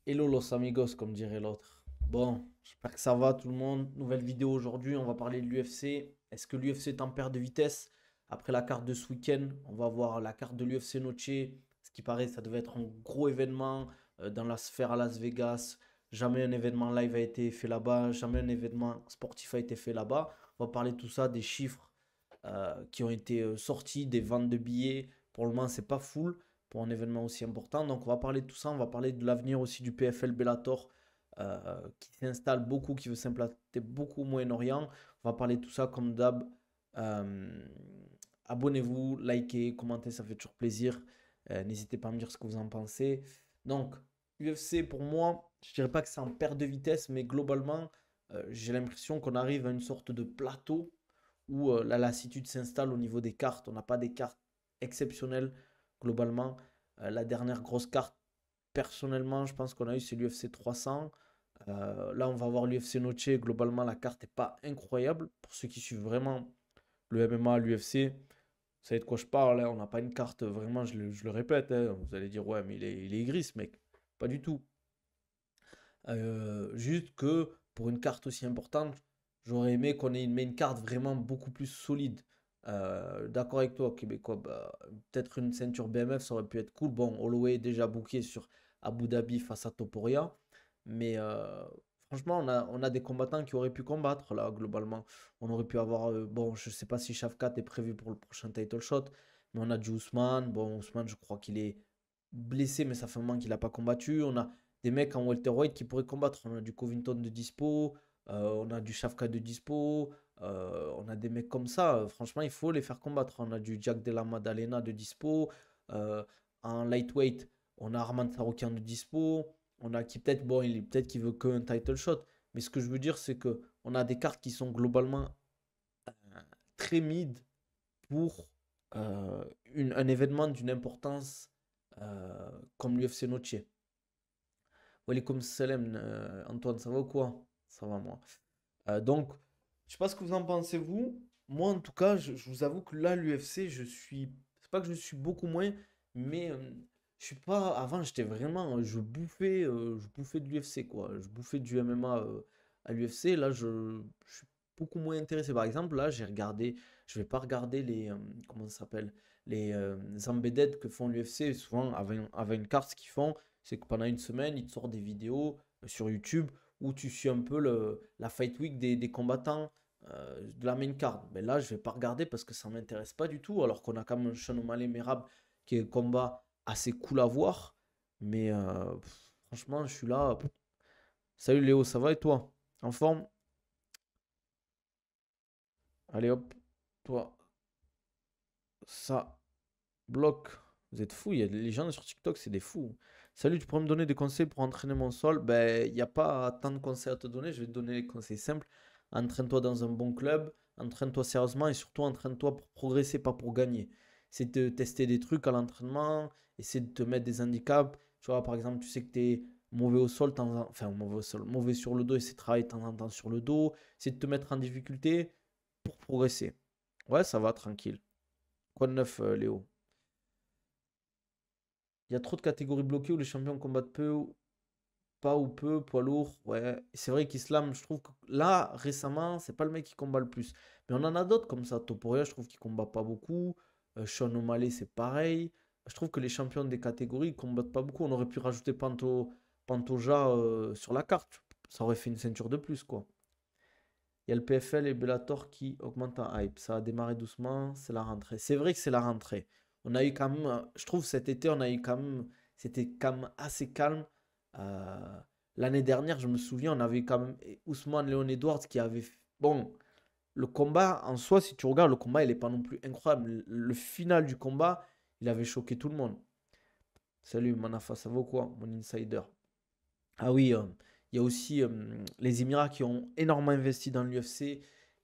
Hello los amigos, comme dirait l'autre. Bon, j'espère que ça va tout le monde. Nouvelle vidéo aujourd'hui, on va parler de l'UFC. Est-ce que l'UFC est en perte de vitesse? Après la carte de ce week-end, on va voir la carte de l'UFC Noche. Ce qui paraît, ça devait être un gros événement dans la sphère à Las Vegas. Jamais un événement live a été fait là-bas, jamais un événement sportif a été fait là-bas. On va parler de tout ça, des chiffres qui ont été sortis, des ventes de billets. Pour le moment, c'est pas full pour un événement aussi important. Donc on va parler de tout ça, on va parler de l'avenir aussi du PFL Bellator qui s'installe beaucoup, qui veut s'implanter beaucoup au Moyen-Orient. On va parler de tout ça comme d'hab. Euh, Abonnez-vous, likez, commentez, ça fait toujours plaisir. N'hésitez pas à me dire ce que vous en pensez. Donc, UFC pour moi, je dirais pas que c'est en perte de vitesse, mais globalement, j'ai l'impression qu'on arrive à une sorte de plateau où la lassitude s'installe au niveau des cartes. On n'a pas des cartes exceptionnelles globalement. La dernière grosse carte, personnellement, je pense qu'on a eu, c'est l'UFC 300. Là, on va voir l'UFC Noche. Globalement, la carte n'est pas incroyable. Pour ceux qui suivent vraiment le MMA, l'UFC, vous savez de quoi je parle, hein. On n'a pas une carte, vraiment, je le répète, hein. Vous allez dire, ouais, mais il est gris, ce mec. Pas du tout. Juste que pour une carte aussi importante, j'aurais aimé qu'on ait une main card vraiment beaucoup plus solide. D'accord avec toi, Québécois. Bah, peut-être une ceinture BMF, ça aurait pu être cool. Bon, Holloway est déjà booké sur Abu Dhabi face à Topuria. Mais franchement, on a des combattants qui auraient pu combattre là, globalement. On aurait pu avoir. Bon, je sais pas si Shafkat est prévu pour le prochain title shot. Mais on a du Ousmane. Bon, Ousmane, je crois qu'il est blessé, mais ça fait un moment qu'il n'a pas combattu. On a des mecs en welterweight qui pourraient combattre. On a du Covington de dispo, on a du Shafka de dispo, on a des mecs comme ça. Franchement, il faut les faire combattre. On a du Jack Della Maddalena de dispo. euh, en lightweight, on a Arman Saroukian de dispo. On a qui peut-être, bon, peut-être qu'il veut qu'un title shot. Mais ce que je veux dire, c'est que on a des cartes qui sont globalement très mid pour un événement d'une importance comme l'UFC Noche. Walaikum salam, Antoine, ça va ou quoi? Ça va, moi. Donc, je sais pas ce que vous en pensez, vous. Moi, en tout cas, je vous avoue que là, l'UFC, je suis. C'est pas que je suis beaucoup moins, mais je suis pas. Avant, j'étais vraiment. Je bouffais de l'UFC, quoi. Je bouffais du MMA à l'UFC. Là, je suis beaucoup moins intéressé. Par exemple, là, j'ai regardé. Je vais pas regarder les. Comment ça s'appelle? Les embedded que font l'UFC. Souvent, avec une carte, ce qu'ils font, c'est que pendant une semaine, ils te sortent des vidéos sur YouTube où tu suis un peu la fight week des combattants de la main card. Mais là, je vais pas regarder parce que ça m'intéresse pas du tout, alors qu'on a quand même un Sean O'Malley Merab qui est un combat assez cool à voir. Mais franchement, je suis là. Salut Léo, ça va et toi? En forme? Allez hop, toi, ça bloque. Vous êtes fous, il y a les gens sur TikTok, c'est des fous. Salut, tu pourrais me donner des conseils pour entraîner mon sol? Ben, il n'y a pas tant de conseils à te donner, je vais te donner les conseils simples. Entraîne-toi dans un bon club, entraîne-toi sérieusement et surtout entraîne-toi pour progresser, pas pour gagner. C'est de tester des trucs à l'entraînement, essayer de te mettre des handicaps. Tu vois, par exemple, tu sais que tu es mauvais au sol, enfin mauvais au sol, mauvais sur le dos, essaie de travailler de temps en temps sur le dos, essaie de te mettre en difficulté pour progresser. Ouais, ça va, tranquille. Quoi de neuf, Léo? Il y a trop de catégories bloquées où les champions combattent peu, pas ou peu, poids lourd. Ouais, c'est vrai qu'Islam, je trouve que là, récemment, c'est pas le mec qui combat le plus. Mais on en a d'autres comme ça. Topuria, je trouve qu'il combat pas beaucoup. Sean O'Malley, c'est pareil. Je trouve que les champions des catégories ils combattent pas beaucoup. On aurait pu rajouter Pantoja sur la carte. Ça aurait fait une ceinture de plus, quoi. Il y a le PFL et Bellator qui augmentent en hype. Ça a démarré doucement, c'est la rentrée. C'est vrai que c'est la rentrée. On a eu quand même, je trouve cet été, on a eu quand même, c'était quand même assez calme. Euh, L'année dernière, je me souviens, on avait eu quand même Ousmane Léon Edwards qui avait. Bon, le combat en soi, si tu regardes, le combat, il n'est pas non plus incroyable. Le final du combat, il avait choqué tout le monde. Salut Manafa, ça vaut quoi, mon insider? Ah oui, il y a aussi les Émirats qui ont énormément investi dans l'UFC,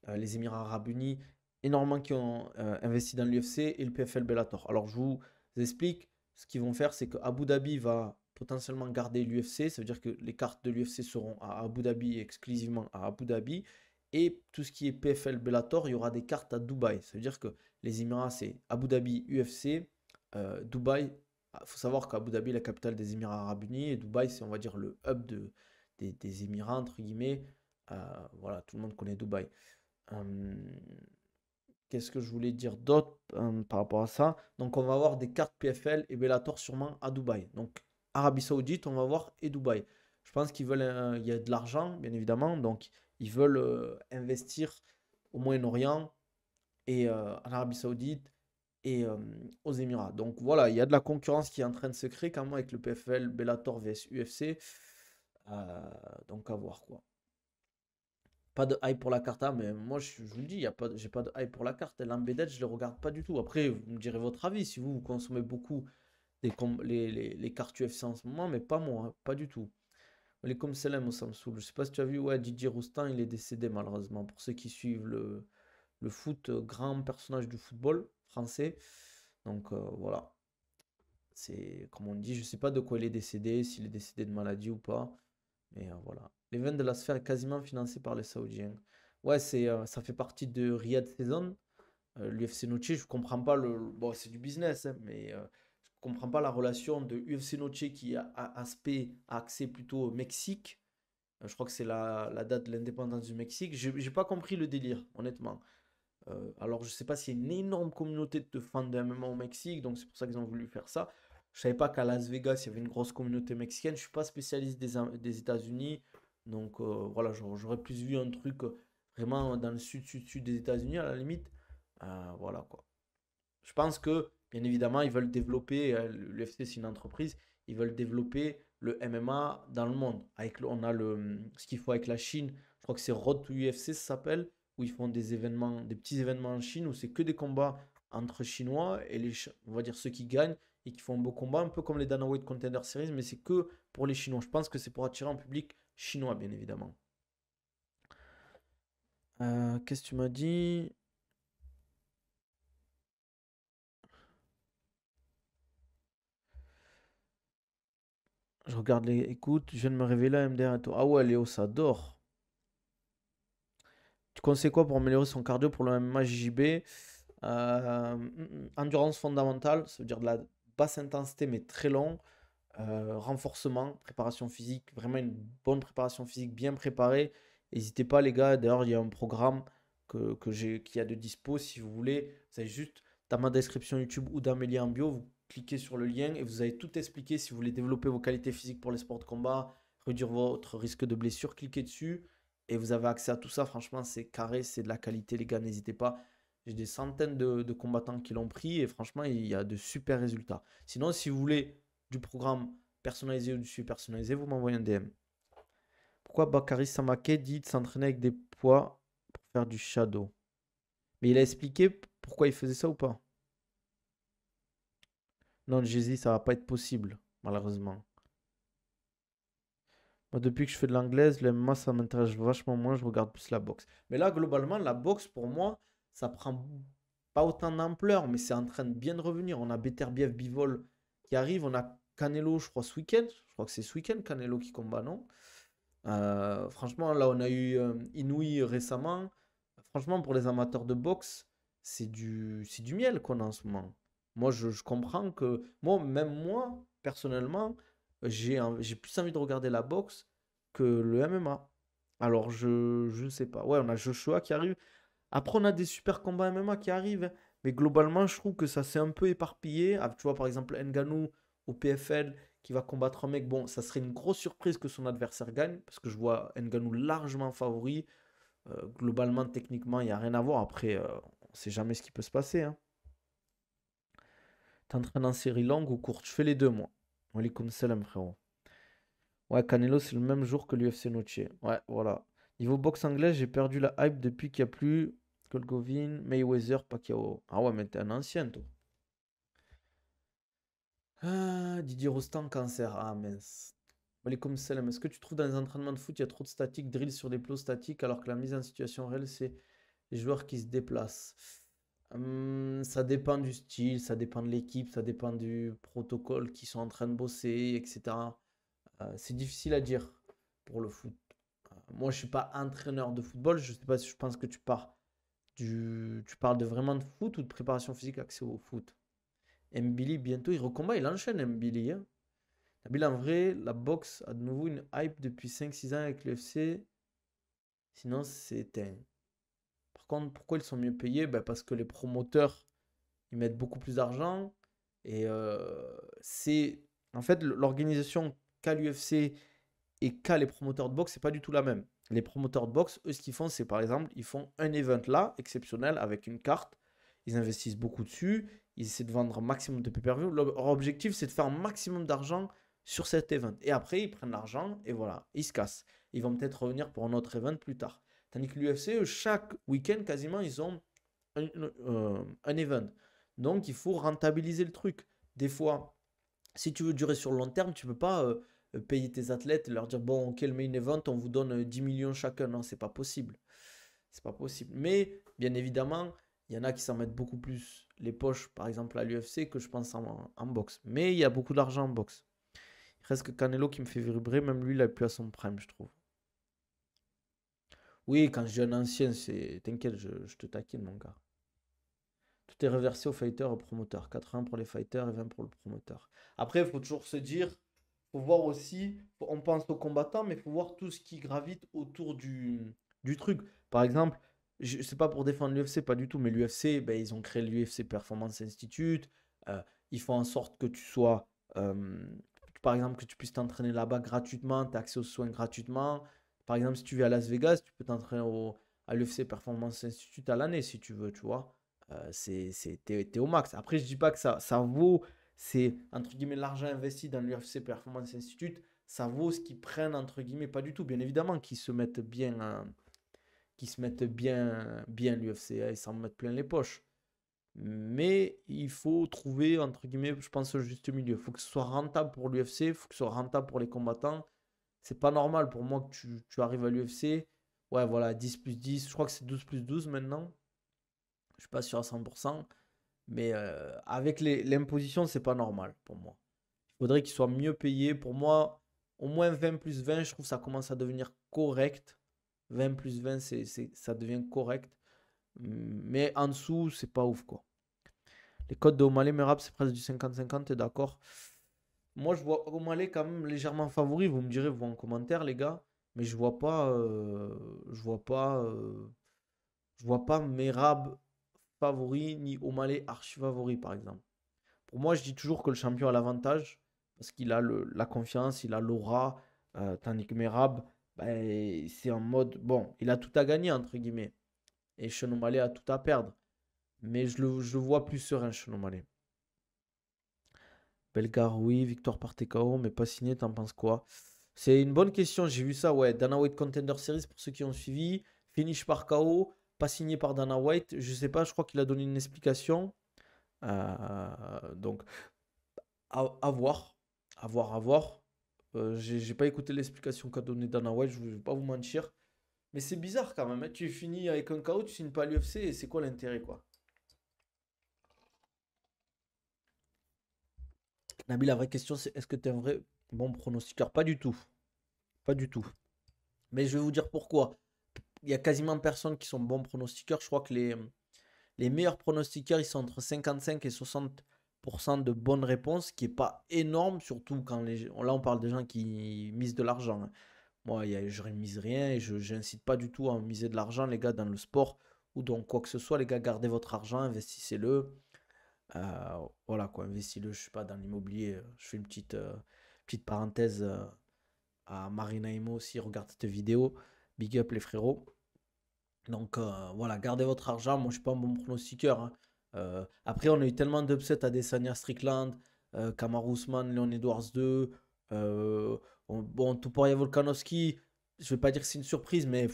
les Émirats Arabes Unis, énormément qui ont investi dans l'UFC et le PFL Bellator. Alors je vous explique, ce qu'ils vont faire, c'est que Abu Dhabi va potentiellement garder l'UFC, ça veut dire que les cartes de l'UFC seront à Abu Dhabi, exclusivement à Abu Dhabi, et tout ce qui est PFL Bellator, il y aura des cartes à Dubaï. Ça veut dire que les Émirats, c'est Abu Dhabi, UFC, Dubaï, faut savoir qu'Abu Dhabi est la capitale des Émirats Arabes Unis et Dubaï, c'est, on va dire, le hub des Émirats, entre guillemets. Voilà, tout le monde connaît Dubaï. Euh, Qu'est-ce que je voulais dire d'autre par rapport à ça? Donc, on va avoir des cartes PFL et Bellator sûrement à Dubaï. Donc, Arabie Saoudite, on va voir, et Dubaï. Je pense qu'ils veulent, il y a de l'argent, bien évidemment. Donc, ils veulent investir au Moyen-Orient et en Arabie Saoudite et aux Émirats. Donc, voilà, il y a de la concurrence qui est en train de se créer quand même avec le PFL, Bellator vs UFC. Euh, donc, à voir quoi. Pas de hype pour la carte, hein, mais moi je vous le dis, j'ai pas de hype pour la carte. L'Embedded, je les regarde pas du tout. Après, vous me direz votre avis si vous consommez beaucoup les cartes UFC en ce moment, mais pas moi, hein, pas du tout. Les comme Selem au Samsung. Je sais pas si tu as vu, ouais, Didier Roustin, il est décédé malheureusement. Pour ceux qui suivent le foot, grand personnage du football français. Donc voilà, c'est comme on dit, je sais pas de quoi il est décédé, s'il est décédé de maladie ou pas. Mais voilà. L'event de la sphère est quasiment financé par les Saoudiens. Ouais, ça fait partie de Riyad Season. L'UFC Noche, je comprends pas bon, c'est du business, hein, mais je comprends pas la relation de UFC Noche qui a accès plutôt au Mexique. Je crois que c'est la date de l'indépendance du Mexique. J'ai pas compris le délire, honnêtement. Alors, je sais pas s'il y a une énorme communauté de fans de MMA au Mexique, donc c'est pour ça qu'ils ont voulu faire ça. Je savais pas qu'à Las Vegas, il y avait une grosse communauté mexicaine. Je suis pas spécialiste des États-Unis, donc voilà, j'aurais plus vu un truc vraiment dans le sud des États-Unis à la limite. Voilà quoi. Je pense que, bien évidemment, ils veulent développer, l'UFC c'est une entreprise, ils veulent développer le MMA dans le monde. On a ce qu'il faut avec la Chine, je crois que c'est Road to UFC, ça s'appelle, où ils font des événements, des petits événements en Chine, où c'est que des combats entre Chinois et on va dire ceux qui gagnent et qui font un beau combat, un peu comme les Dana White Contender Series, mais c'est que pour les Chinois. Je pense que c'est pour attirer un public chinois, bien évidemment. Qu'est-ce que tu m'as dit? Je regarde les. Écoute, je viens de me révéler à MDR et tout. Ah ouais, Léo, ça dort. Tu conseilles quoi pour améliorer son cardio pour le MMA JJB? Endurance fondamentale, ça veut dire de la basse intensité mais très long. Renforcement, préparation physique, vraiment une bonne préparation physique bien préparée. N'hésitez pas les gars, d'ailleurs il y a un programme qui a de dispo si vous voulez. Vous avez juste dans ma description YouTube ou dans mes liens en bio, vous cliquez sur le lien et vous avez tout expliqué si vous voulez développer vos qualités physiques pour les sports de combat, réduire votre risque de blessure, cliquez dessus et vous avez accès à tout ça. Franchement, c'est carré, c'est de la qualité les gars, n'hésitez pas. J'ai des centaines de combattants qui l'ont pris et franchement, il y a de super résultats. Sinon, si vous voulez du programme personnalisé ou du suivi personnalisé, vous m'envoyez un DM. Pourquoi Bakary Samake dit de s'entraîner avec des poids pour faire du shadow? Mais il a expliqué pourquoi il faisait ça ou pas? Non, Jésus, ça va pas être possible, malheureusement. Moi, depuis que je fais de l'anglaise, le MMA, ça m'intéresse vachement moins, je regarde plus la boxe. Mais là, globalement, la boxe, pour moi, ça prend pas autant d'ampleur, mais c'est en train de bien revenir. On a Beterbiev Bivol qui arrive, on a Canelo, je crois, ce week-end. Je crois que c'est ce week-end, Canelo qui combat, non? Franchement, là, on a eu Inouï récemment. Franchement, pour les amateurs de boxe, c'est du miel qu'on a en ce moment. Moi, je comprends que, même moi, personnellement, j'ai plus envie de regarder la boxe que le MMA. Alors, je ne sais pas. Ouais, on a Joshua qui arrive. Après, on a des super combats MMA qui arrivent, hein. Mais globalement, je trouve que ça s'est un peu éparpillé. Tu vois, par exemple, Ngannou au PFL qui va combattre un mec. Bon, ça serait une grosse surprise que son adversaire gagne, parce que je vois Ngannou largement favori. Globalement, techniquement, il n'y a rien à voir. Après, on ne sait jamais ce qui peut se passer, hein. T'entraînes en série longue ou courte? Je fais les deux, moi. Walikoum salam, frérot. Ouais, Canelo, c'est le même jour que l'UFC Noche. Ouais, voilà. Niveau boxe anglaise, j'ai perdu la hype depuis qu'il n'y a plus Golovin, Mayweather, Pacquiao. Ah ouais, mais t'es un ancien, toi. Didier Rostand, cancer. Ah mince. Walikoum salam. Est-ce que tu trouves dans les entraînements de foot, il y a trop de statique, drill sur des plots statiques, alors que la mise en situation réelle, c'est les joueurs qui se déplacent? Ça dépend du style, ça dépend de l'équipe, ça dépend du protocole qu'ils sont en train de bosser, etc. C'est difficile à dire pour le foot. Moi, je suis pas entraîneur de football. Je sais pas si je pense que tu parles de vraiment de foot ou de préparation physique axée au foot. Mbili, bientôt, il recombat, il enchaîne Mbili, hein. Nabil, en vrai, la boxe a de nouveau une hype depuis 5-6 ans avec l'UFC. Sinon, c'est éteint. Par contre, pourquoi ils sont mieux payés? Ben, parce que les promoteurs, ils mettent beaucoup plus d'argent. Et c'est. En fait, l'organisation qu'a l'UFC et qu'a les promoteurs de boxe, c'est pas du tout la même. Les promoteurs de boxe, eux, ce qu'ils font, c'est par exemple, ils font un event là, exceptionnel, avec une carte. Ils investissent beaucoup dessus. Ils essaient de vendre un maximum de pay-per-view. Leur objectif, c'est de faire un maximum d'argent sur cet event. Et après, ils prennent l'argent et voilà, ils se cassent. Ils vont peut-être revenir pour un autre event plus tard. Tandis que l'UFC, chaque week-end, quasiment, ils ont un event. Donc, il faut rentabiliser le truc. Des fois, si tu veux durer sur le long terme, tu ne peux pas payer tes athlètes et leur dire, bon, ok, le main event, on vous donne 10 millions chacun. Non, c'est pas possible. C'est pas possible. Mais, bien évidemment, il y en a qui s'en mettent beaucoup plus les poches, par exemple à l'UFC, que je pense en boxe. Mais il y a beaucoup d'argent en boxe. Il reste que Canelo qui me fait vibrer, même lui, il a plus à son prime, je trouve. Oui, quand je dis un ancien, c'est. T'inquiète, je te taquine, mon gars. Tout est reversé aux fighters et aux promoteurs. 80 pour les fighters et 20 pour le promoteur. Après, il faut toujours se dire, faut voir aussi, on pense aux combattants, mais il faut voir tout ce qui gravite autour du truc. Par exemple, c'est pas pour défendre l'UFC, pas du tout, mais l'UFC, ben, ils ont créé l'UFC Performance Institute. euh, ils font en sorte que tu sois, par exemple, que tu puisses t'entraîner là-bas gratuitement, tu as accès aux soins gratuitement. Par exemple, si tu vis à Las Vegas, tu peux t'entraîner à l'UFC Performance Institute à l'année si tu veux, tu vois. T'es au max. Après, je dis pas que ça vaut, c'est entre guillemets l'argent investi dans l'UFC Performance Institute, ça vaut ce qu'ils prennent entre guillemets, pas du tout. Bien évidemment qu'ils se mettent bien, bien l'UFC, hein, ils s'en mettent plein les poches. Mais il faut trouver entre guillemets, je pense, le juste milieu. Il faut que ce soit rentable pour l'UFC, il faut que ce soit rentable pour les combattants. C'est pas normal pour moi que tu arrives à l'UFC. Ouais, voilà, 10 plus 10. Je crois que c'est 12 plus 12 maintenant. Je suis pas sûr à 100%. Mais avec l'imposition, c'est pas normal pour moi. Il faudrait qu'ils soient mieux payés. Pour moi, au moins 20 plus 20, je trouve que ça commence à devenir correct. 20 plus 20, ça devient correct. Mais en dessous, c'est pas ouf, quoi. Les codes de O'Malley, Merab, c'est presque du 50-50, t'es d'accord? Moi, je vois O'Malley quand même légèrement favori. Vous me direz, vous en commentaire, les gars. Mais je vois pas Merab favori ni O'Malley archi favori, par exemple. Pour moi, je dis toujours que le champion a l'avantage parce qu'il a la confiance, il a l'aura, tandis que Merab, ben, c'est en mode, bon, il a tout à gagner, entre guillemets. Et Sean O'Malley a tout à perdre. Mais je le vois plus serein, Sean O'Malley. Belgar, oui, victoire par TKO, mais pas signé, t'en penses quoi? C'est une bonne question, j'ai vu ça, ouais. Dana White Contender Series, pour ceux qui ont suivi. Finish par KO, pas signé par Dana White. Je sais pas, je crois qu'il a donné une explication. Donc, à voir. À voir, à voir. J'ai pas écouté l'explication qu'a donné Dana White, je vais pas vous mentir. Mais c'est bizarre quand même, hein. Tu finis avec un KO, tu signes pas à l'UFC, et c'est quoi l'intérêt, quoi? Nabil, la vraie question, c'est est-ce que tu es un vrai bon pronostiqueur? Pas du tout. Pas du tout. Mais je vais vous dire pourquoi. Il y a quasiment personne qui sont bons pronostiqueurs. Je crois que les meilleurs pronostiqueurs, ils sont entre 55 et 60% de bonnes réponses, ce qui n'est pas énorme, surtout quand là on parle des gens qui misent de l'argent, hein. Moi, je ne mise rien et je n'incite pas du tout à miser de l'argent, les gars, dans le sport ou dans quoi que ce soit. Les gars, gardez votre argent, investissez-le. Voilà quoi, investissez-le, je ne sais pas, dans l'immobilier. Je fais une petite parenthèse à Marina Imo aussi, regarde cette vidéo. Big up les frérots. Donc voilà, gardez votre argent. Moi, je suis pas un bon pronostiqueur, hein. Après, on a eu tellement d'upsets à Desania Strickland, Kamaru Usman, Leon Edwards 2. Bon, Topuria Volkanovski, je vais pas dire que c'est une surprise, mais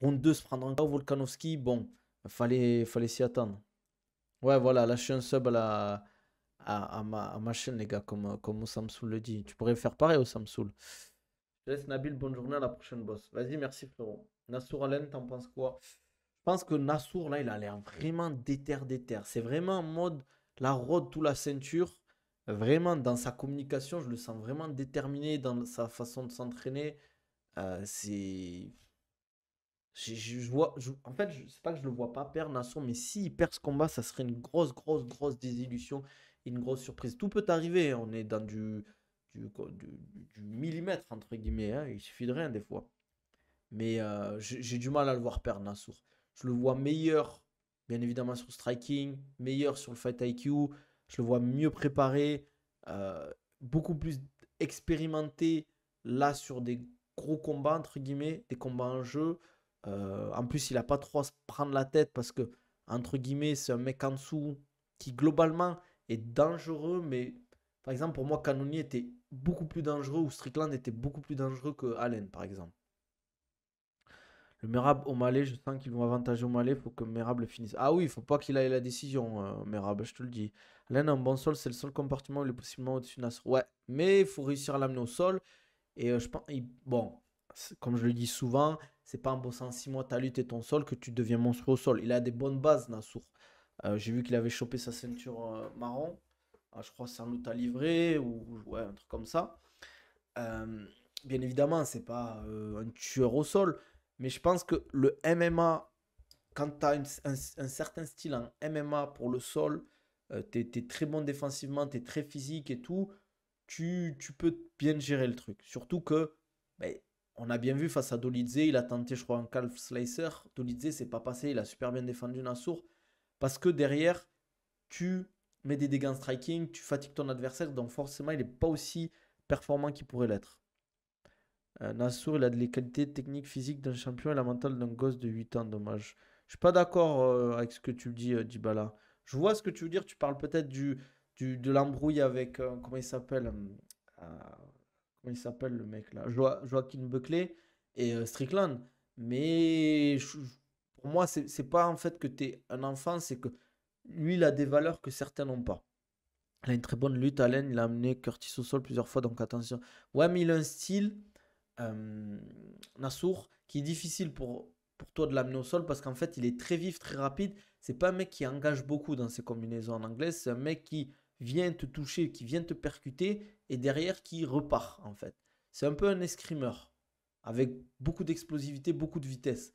round 2 se prendre un KO Volkanovski, bon, fallait s'y attendre. Ouais, voilà, lâchez un sub à ma chaîne, les gars, comme au Samsoul le dit. Tu pourrais faire pareil au Samsoul. Je laisse Nabil, bonne journée, à la prochaine, boss. Vas-y, merci, frérot. Nassour Allen, t'en penses quoi? Je pense que Nassour, là, il a l'air vraiment déter. C'est vraiment en mode la road tout la ceinture. Vraiment, dans sa communication, je le sens vraiment déterminé dans sa façon de s'entraîner. C'est. En fait, c'est pas que je le vois pas perdre Nassour, mais s'il perd ce combat, ça serait une grosse désillusion. une grosse surprise. Tout peut arriver, hein. On est dans du millimètre, entre guillemets, hein. Il suffit de rien des fois. Mais j'ai du mal à le voir perdre, Nassour. Je le vois meilleur, bien évidemment, sur le striking, meilleur sur le fight IQ. Je le vois mieux préparé, euh, beaucoup plus expérimenté là sur des gros combats, entre guillemets, des combats en jeu. En plus, il n'a pas trop à se prendre la tête parce que, entre guillemets, c'est un mec en dessous qui, globalement, est dangereux. Mais, par exemple, pour moi, Cannonier était beaucoup plus dangereux ou Strickland était beaucoup plus dangereux que Allen, par exemple. Le Merab au Malais, je sens qu'ils vont avantager au Malais. Il faut que Merab le finisse. Ah oui, il faut pas qu'il aille la décision, Merab, je te le dis. Alain, un bon sol, c'est le seul comportement où il est possiblement au-dessus de Nasr. Ouais, mais il faut réussir à l'amener au sol. Et je pense, bon, comme je le dis souvent, c'est pas en bossant 6 mois ta lutte et ton sol que tu deviens monstrueux au sol. Il a des bonnes bases, Nassour. J'ai vu qu'il avait chopé sa ceinture marron. Ah, je crois que c'est un loot à livrer ou ouais, un truc comme ça. Euh, Bien évidemment, c'est pas un tueur au sol, mais je pense que le MMA, quand tu as un certain style en MMA pour le sol, tu es très bon défensivement, tu es très physique et tout, tu peux bien gérer le truc. Surtout que, ben, on a bien vu face à Dolidze, il a tenté, je crois, un calf slicer. Dolidze, c'est pas passé, il a super bien défendu Nassour. Parce que derrière, tu mets des dégâts en striking, tu fatigues ton adversaire, donc forcément, il n'est pas aussi performant qu'il pourrait l'être. Nassour, il a les qualités techniques, physiques d'un champion et la mentale d'un gosse de 8 ans, dommage. Je suis pas d'accord avec ce que tu dis, Dybala. Je vois ce que tu veux dire, tu parles peut-être de l'embrouille avec, comment il s'appelle comment il s'appelle le mec là Joaquin Buckley et Strickland. Mais pour moi, c'est pas en fait que tu es un enfant, c'est que lui, il a des valeurs que certains n'ont pas. Il a une très bonne lutte, Allen, il a amené Curtis au sol plusieurs fois, donc attention. Ouais, mais il a un style euh, Nassour, qui est difficile pour toi de l'amener au sol parce qu'en fait, il est très vif, très rapide. C'est pas un mec qui engage beaucoup dans ses combinaisons en anglais. C'est un mec qui vient te toucher, qui vient te percuter et derrière qui repart en fait. C'est un peu un escrimeur avec beaucoup d'explosivité, beaucoup de vitesse.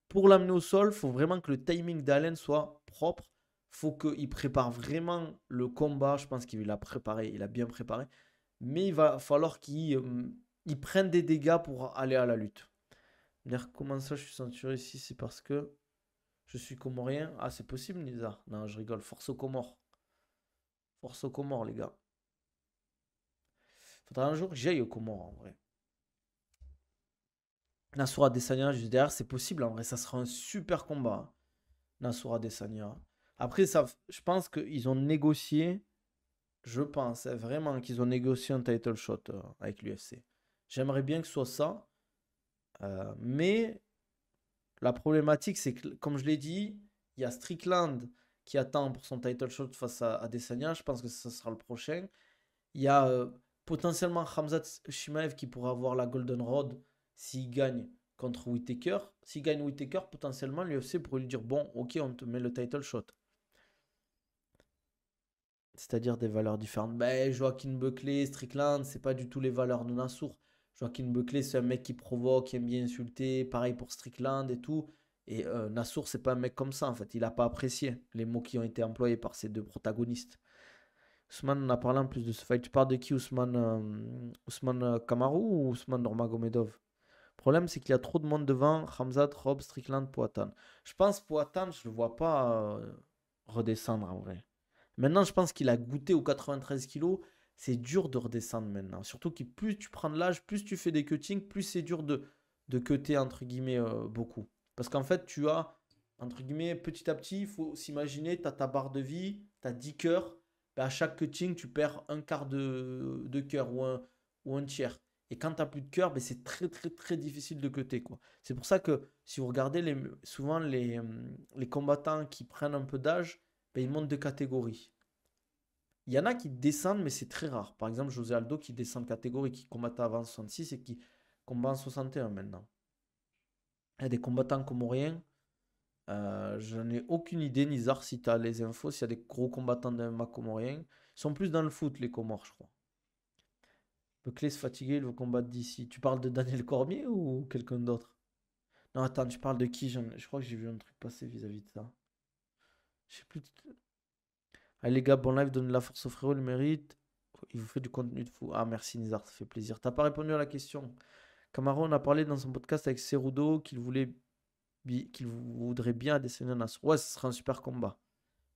Pour l'amener au sol, il faut vraiment que le timing d'Allen soit propre. Il faut qu'il prépare vraiment le combat. Je pense qu'il a préparé, il a bien préparé. Mais il va falloir qu'il prenne des dégâts pour aller à la lutte. Dire comment ça je suis ceinturé ici, c'est parce que je suis comorien. Ah, c'est possible, Nizar. Non, je rigole. Force aux Comores. Force aux Comores, les gars. Faudra un jour que j'aille aux Comores, en vrai. Nassour Adesanya juste derrière, c'est possible, en vrai. Ça sera un super combat, hein. Nassour Adesanya. Après, ça, je pense qu'ils ont négocié. Je pense vraiment qu'ils ont négocié un title shot avec l'UFC. J'aimerais bien que ce soit ça. Mais la problématique, c'est que, comme je l'ai dit, il y a Strickland qui attend pour son title shot face à Adesanya. Je pense que ça sera le prochain. Il y a potentiellement Khamzat Chimaev qui pourra avoir la Golden Road s'il gagne contre Whittaker. S'il gagne Whittaker, potentiellement, l'UFC pourrait lui dire bon, ok, on te met le title shot. C'est-à-dire des valeurs différentes. Ben, Joaquin Buckley, Strickland, c'est pas du tout les valeurs de Nassour. Joaquin Buckley, c'est un mec qui provoque, qui aime bien insulter. Pareil pour Strickland et tout. Et Nassour, c'est pas un mec comme ça, en fait. Il a pas apprécié les mots qui ont été employés par ces deux protagonistes. Ousmane, on a parlé en plus de ce fight. Tu parles de qui, Ousmane, Kamaru ou Ousmane Nurmagomedov? Le problème, c'est qu'il y a trop de monde devant. Khamzat, Rob, Strickland, Poatan. Je pense Poatan, je le vois pas redescendre en vrai. Maintenant, je pense qu'il a goûté aux 93 kilos. C'est dur de redescendre maintenant. Surtout que plus tu prends de l'âge, plus tu fais des cuttings, plus c'est dur de cutter, entre guillemets, beaucoup. Parce qu'en fait, tu as, entre guillemets, petit à petit, il faut s'imaginer, tu as ta barre de vie, tu as 10 cœurs. Ben, à chaque cutting, tu perds un quart de cœur ou un tiers. Et quand tu n'as plus de cœur, ben, c'est très, très, très difficile de cutter, quoi. C'est pour ça que si vous regardez souvent les combattants qui prennent un peu d'âge, ben, ils montent de catégorie. Il y en a qui descendent, mais c'est très rare. Par exemple, José Aldo qui descend de catégorie, qui combattait avant 66 et qui combat en 61 maintenant. Il y a des combattants comoriens. Je n'ai aucune idée, Nizar, si tu as les infos, s'il y a des gros combattants de MMA comoriens. Ils sont plus dans le foot, les Comores, je crois. Buckley se fatiguer, il veut combattre d'ici. Tu parles de Daniel Cormier ou quelqu'un d'autre? Non, attends, tu parles de qui? Je crois que j'ai vu un truc passer vis-à-vis de ça. Je sais plus. Allez les gars, bon live, donnez de la force au frérot, il le mérite. Il vous fait du contenu de fou. Ah merci Nizar, ça fait plaisir. T'as pas répondu à la question. Camaro, on a parlé dans son podcast avec Cerudo qu'il voudrait bien Adesanya Nassour. Ouais, ce serait un super combat.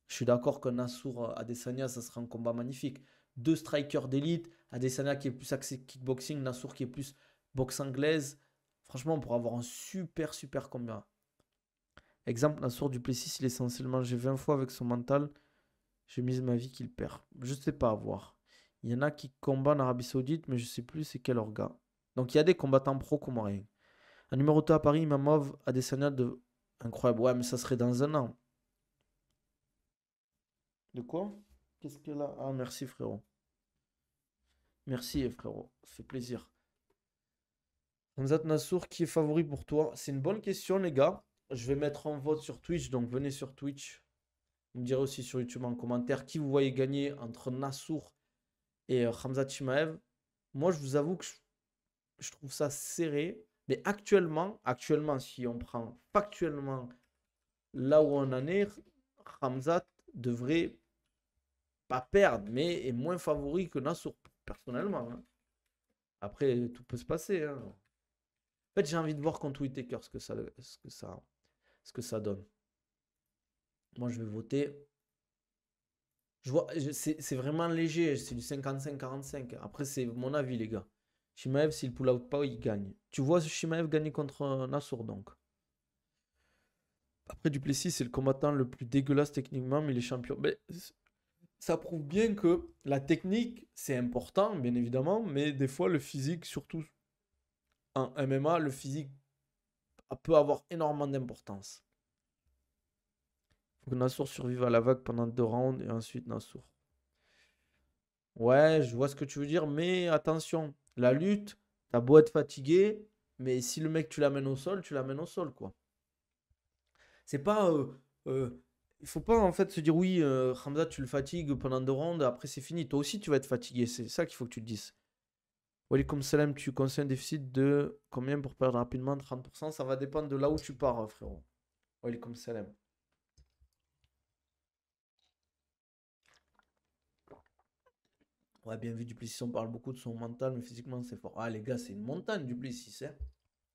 Je suis d'accord que Nassour Adesanya, ça serait un combat magnifique. Deux strikers d'élite, Adesanya qui est plus axé kickboxing, Nassour qui est plus boxe anglaise. Franchement, on pourrait avoir un super super combat. Exemple, Nassour Duplessis, il est censé le manger 20 fois avec son mental. J'ai mis ma vie qu'il perd. Je sais pas à voir. Il y en a qui combattent en Arabie Saoudite, mais je sais plus c'est quel orga. Donc il y a des combattants pro comoriens. Un numéro 2 à Paris, Imamov, Adesanya de... Incroyable. Ouais, mais ça serait dans un an. De quoi? Qu'est-ce que là? Ah, merci frérot. Merci frérot. Ça fait plaisir. Hamzat Nassour, qui est favori pour toi? C'est une bonne question, les gars. Je vais mettre en vote sur Twitch, donc venez sur Twitch. Vous me direz aussi sur YouTube en commentaire qui vous voyez gagner entre Nassour et Khamzat Chimaev. Moi, je vous avoue que je trouve ça serré. Mais actuellement, si on prend factuellement là où on en est, Khamzat devrait pas perdre, mais est moins favori que Nassour, personnellement. Hein. Après, tout peut se passer. Hein. En fait, j'ai envie de voir contre Whittaker ce que ça donne. Moi, je vais voter. C'est vraiment léger, c'est du 55-45. Après, c'est mon avis, les gars. Shimaev, s'il pull out pas, il gagne. Tu vois Shimaev gagner contre Nassour, donc. Après, Duplessis, c'est le combattant le plus dégueulasse techniquement, mais il est champion. Mais ça prouve bien que la technique, c'est important, bien évidemment, mais des fois, le physique, surtout en MMA, le physique peut avoir énormément d'importance. Faut que Nassour survive à la vague pendant 2 rounds et ensuite Nassour. Ouais, je vois ce que tu veux dire, mais attention, la lutte, t'as beau être fatigué, mais si le mec tu l'amènes au sol, tu l'amènes au sol, quoi. C'est pas. Il faut pas en fait se dire oui, Hamza, tu le fatigues pendant 2 rounds, après c'est fini. Toi aussi, tu vas être fatigué. C'est ça qu'il faut que tu te dises. Walaikum salam, tu conseilles un déficit de combien pour perdre rapidement 30%? Ça va dépendre de là où tu pars, frérot. Walaikum salam. Ouais, bien vu, Duplessis, on parle beaucoup de son mental, mais physiquement, c'est fort. Ah, les gars, c'est une montagne, Duplessis. Hein.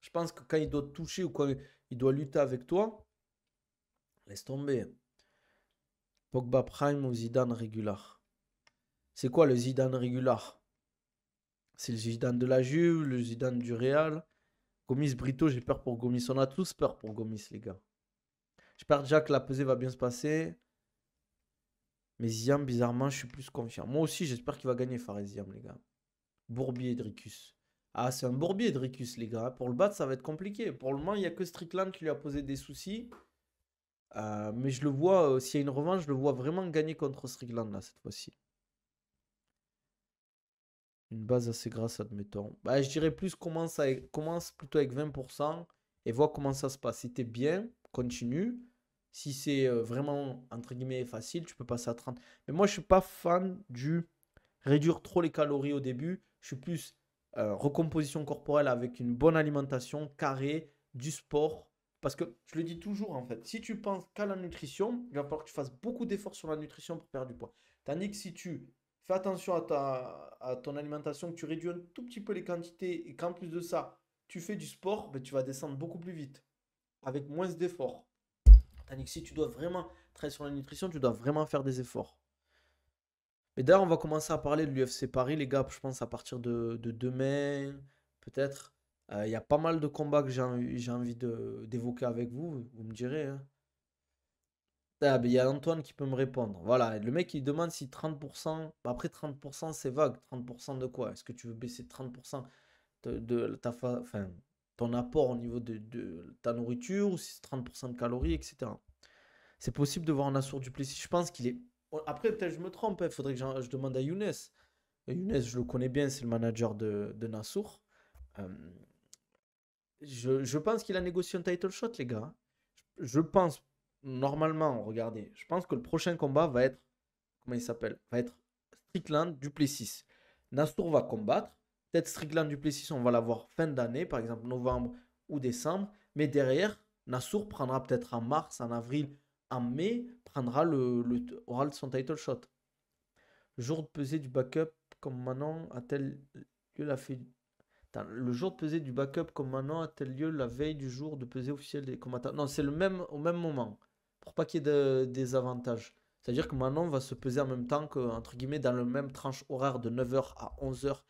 Je pense que quand il doit te toucher ou quand il doit lutter avec toi, laisse tomber. Pogba Prime ou Zidane régular. C'est quoi le Zidane régular? C'est le Zidane de la Juve, le Zidane du Real. Gomis Brito, j'ai peur pour Gomis. On a tous peur pour Gomis, les gars. J'espère déjà que la pesée va bien se passer. Mais Ziam, bizarrement, je suis plus confiant. Moi aussi, j'espère qu'il va gagner Fares Ziam, les gars. Bourbier Dricus. Ah, c'est un Bourbier Dricus, les gars. Pour le battre, ça va être compliqué. Pour le moment, il n'y a que Strickland qui lui a posé des soucis. Mais je le vois, s'il y a une revanche, je le vois vraiment gagner contre Strickland, là, cette fois-ci. Une base assez grasse, admettons. Bah, je dirais plus commence plutôt avec 20% et vois comment ça se passe. Si t'es bien, continue. Si c'est vraiment, entre guillemets, facile, tu peux passer à 30. Mais moi, je suis pas fan du réduire trop les calories au début. Je suis plus recomposition corporelle avec une bonne alimentation, carré, du sport. Parce que je le dis toujours, en fait, si tu penses qu'à la nutrition, il va falloir que tu fasses beaucoup d'efforts sur la nutrition pour perdre du poids. Tandis que si tu fais attention à ton alimentation, que tu réduis un tout petit peu les quantités et qu'en plus de ça, tu fais du sport, ben, tu vas descendre beaucoup plus vite, avec moins d'efforts. Tandis que si tu dois vraiment travailler sur la nutrition, tu dois vraiment faire des efforts. Et d'ailleurs, on va commencer à parler de l'UFC Paris, les gars, je pense à partir de demain, peut-être. Il y a pas mal de combats que j'ai envie d'évoquer avec vous, vous me direz. Hein. Ah, ben, il y a Antoine qui peut me répondre. Voilà, le mec il demande si 30%, après 30% c'est vague, 30% de quoi? Est-ce que tu veux baisser 30% enfin, ton apport au niveau de ta nourriture ou si c'est 30% de calories, etc. C'est possible de voir un Nassour Duplessis. Je pense qu'il est. Après, peut-être je me trompe, il faudrait que je demande à Younes. Et Younes, je le connais bien, c'est le manager de Nassour. Euh, je pense qu'il a négocié un title shot, les gars. Je pense, normalement, regardez, je pense que le prochain combat va être, comment il s'appelle? Va être Strickland Duplessis. Nassour va combattre. Peut-être Strickland Duplessis, on va l'avoir fin d'année, par exemple novembre ou décembre. Mais derrière, Nassour prendra peut-être en mars, en avril, en mai, aura son title shot. Le jour de pesée du backup, comme Manon, a-t-elle lieu la fait... Attends, le jour de pesée du backup comme Manon a-t-elle lieu la veille du jour de pesée officiel des combattants? Non, c'est au même moment. Pour pas qu'il y ait des avantages. C'est-à-dire que Manon va se peser en même temps que, entre guillemets, dans le même tranche horaire de 9h à 11h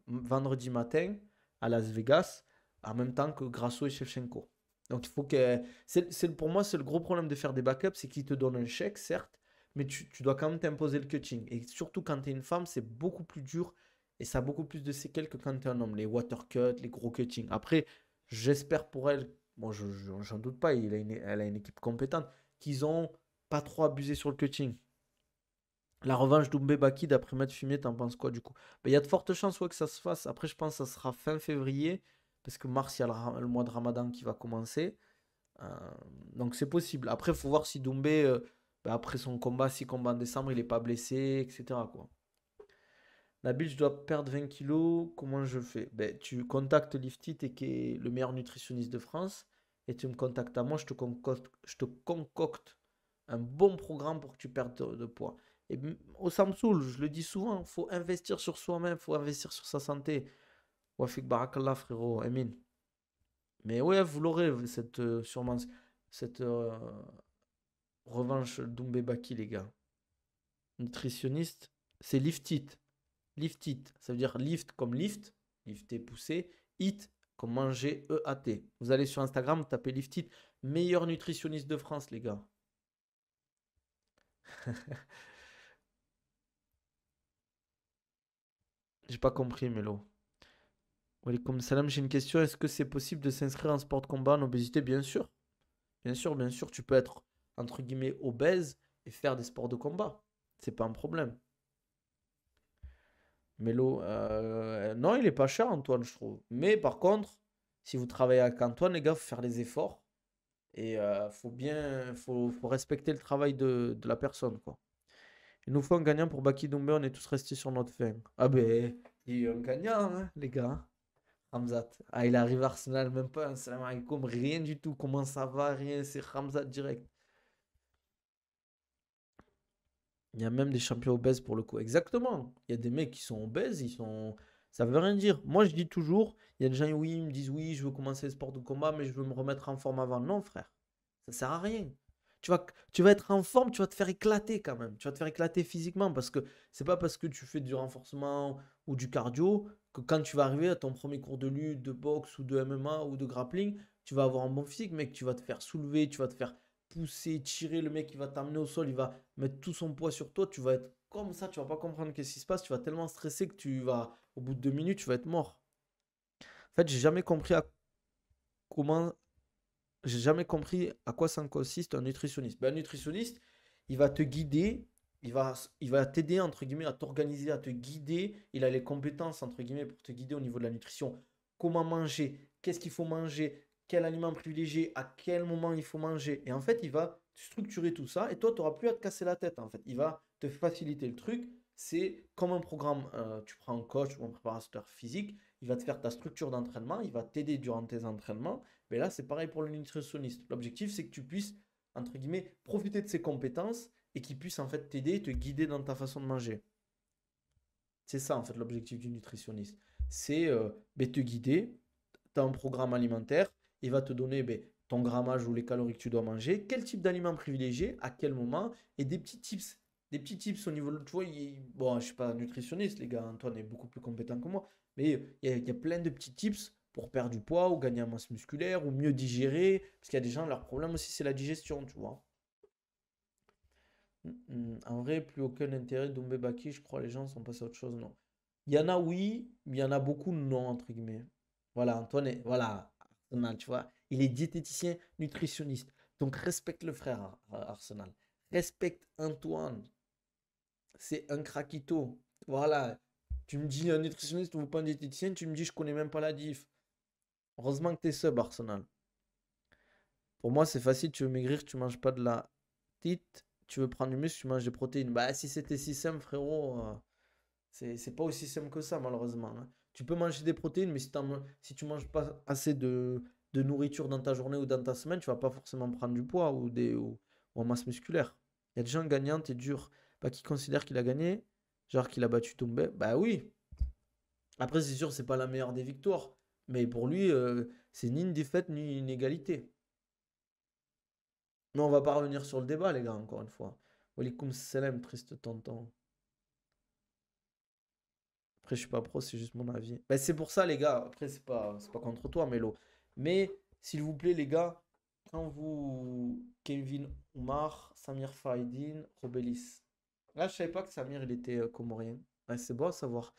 vendredi matin à Las Vegas, en même temps que Grasso et Shevchenko. Donc il faut que. Pour moi, c'est le gros problème de faire des backups, c'est qu'ils te donnent un chèque, certes, mais tu dois quand même t'imposer le cutting. Et surtout quand tu es une femme, c'est beaucoup plus dur et ça a beaucoup plus de séquelles que quand tu es un homme. Les water cuts, les gros cuttings. Après, j'espère pour elle, bon, j'en doute pas, elle a une équipe compétente, qu'ils ont pas trop abusé sur le cutting. La revanche Doumbé-Baki, d'après Matt Fumier, t'en penses quoi du coup? Il y a de fortes chances que ça se fasse. Après, je pense que ça sera fin février, parce que mars, il y a le mois de Ramadan qui va commencer. Euh, donc c'est possible. Après, il faut voir si Doumbé, après son combat, si combat en décembre, il n'est pas blessé, etc. quoi. Nabil, je dois perdre 20 kilos, comment je fais? Tu contactes Liftit, qui est le meilleur nutritionniste de France, et tu me contactes à moi, je te concocte un bon programme pour que tu perdes de poids. Et au Samsoul, je le dis souvent, il faut investir sur soi-même, il faut investir sur sa santé. Wafik Barakallah, frérot, Amin. Mais ouais, vous l'aurez, sûrement, cette revanche Doumbé Baki, les gars. Nutritionniste, c'est Liftit. Lift it, ça veut dire lift comme lift, lifter, pousser, eat comme manger, E-A-T. Vous allez sur Instagram, vous tapez lift it, meilleur nutritionniste de France, les gars. J'ai pas compris, Mélo. Walaikum salam, j'ai une question. Est-ce que c'est possible de s'inscrire en sport de combat en obésité? Bien sûr. Bien sûr, bien sûr, tu peux être, entre guillemets, obèse et faire des sports de combat. C'est pas un problème. Mélo, non, il est pas cher, Antoine, je trouve. Mais par contre, si vous travaillez avec Antoine, les gars, faut faire les efforts. Et faut respecter le travail de la personne, quoi. Il nous faut un gagnant pour Baki Doumbé, on est tous restés sur notre fin. Ah ben, il y a eu un gagnant, hein, les gars. Hamzat. Ah, il arrive à Arsenal, même pas un salam alaikum, rien du tout. Comment ça va, rien, c'est Hamzat direct. Il y a même des champions obèses pour le coup. Exactement. Il y a des mecs qui sont obèses, ils sont. Ça veut rien dire. Moi, je dis toujours, il y a des gens, oui, ils me disent, oui, je veux commencer le sport de combat, mais je veux me remettre en forme avant. Non, frère. Ça sert à rien. Tu vas être en forme, tu vas te faire éclater quand même. Tu vas te faire éclater physiquement parce que c'est pas parce que tu fais du renforcement ou du cardio que quand tu vas arriver à ton premier cours de lutte, de boxe ou de MMA ou de grappling, tu vas avoir un bon physique, mec. Tu vas te faire soulever, tu vas te faire pousser, tirer. Le mec, il va t'amener au sol, il va mettre tout son poids sur toi. Tu vas être comme ça, tu vas pas comprendre qu'est-ce qui se passe. Tu vas tellement stresser que au bout de 2 minutes, tu vas être mort. En fait, comment j'ai jamais compris à quoi ça consiste un nutritionniste. Un nutritionniste, il va te guider, il va t'aider, entre guillemets, à t'organiser, à te guider. Il a les compétences, entre guillemets, pour te guider au niveau de la nutrition. Comment manger, qu'est-ce qu'il faut manger, quel aliment privilégier, à quel moment il faut manger. Et en fait, il va structurer tout ça et toi, tu n'auras plus à te casser la tête. En fait, il va te faciliter le truc. C'est comme un programme, tu prends un coach ou un préparateur physique, il va te faire ta structure d'entraînement, il va t'aider durant tes entraînements. Mais là, c'est pareil pour le nutritionniste. L'objectif, c'est que tu puisses, entre guillemets, profiter de ses compétences et qu'il puisse en fait t'aider, te guider dans ta façon de manger. C'est ça, en fait, l'objectif du nutritionniste. C'est te guider. Tu as un programme alimentaire. Il va te donner ton grammage ou les calories que tu dois manger, quel type d'aliment privilégier, à quel moment, et des petits tips. Des petits tips au niveau de. Tu vois, bon, je ne suis pas nutritionniste, les gars. Antoine est beaucoup plus compétent que moi. Mais il y a plein de petits tips pour perdre du poids ou gagner en masse musculaire ou mieux digérer. Parce qu'il y a des gens, leur problème aussi, c'est la digestion, tu vois. En vrai, plus aucun intérêt d'Oumbe Baki, je crois les gens sont passés à autre chose, non. Il y en a oui, mais il y en a beaucoup non, entre guillemets. Voilà, Antoine est, voilà, Arsenal, tu vois, il est diététicien, nutritionniste. Donc respecte le frère Arsenal. Respecte Antoine. C'est un craquito. Voilà. Tu me dis un nutritionniste ou pas un diététicien, tu me dis je connais même pas la diff. Heureusement que t'es sub, Arsenal. Pour moi, c'est facile, tu veux maigrir, tu manges pas de la tite, tu veux prendre du muscle, tu manges des protéines. Bah, si c'était si simple, frérot, c'est pas aussi simple que ça, malheureusement, hein. Tu peux manger des protéines, mais si tu manges pas assez de nourriture dans ta journée ou dans ta semaine, tu vas pas forcément prendre du poids ou en masse musculaire. Il y a des gens gagnants et durs, pas qui considèrent qu'il a gagné, genre qu'il a battu Tombé. Bah oui. Après, c'est sûr, c'est pas la meilleure des victoires. Mais pour lui, c'est ni une défaite ni une égalité. Mais on va pas revenir sur le débat, les gars, encore une fois. Walikoum salam, triste tonton. Après, je suis pas pro, c'est juste mon avis. Ben, c'est pour ça, les gars. Après, c'est pas contre toi, Mélo. Mais, s'il vous plaît, les gars, quand vous. Kevin Oumar, Samir Faridine, Robelis. Là, je savais pas que Samir, il était comorien. Ouais, c'est bon à savoir.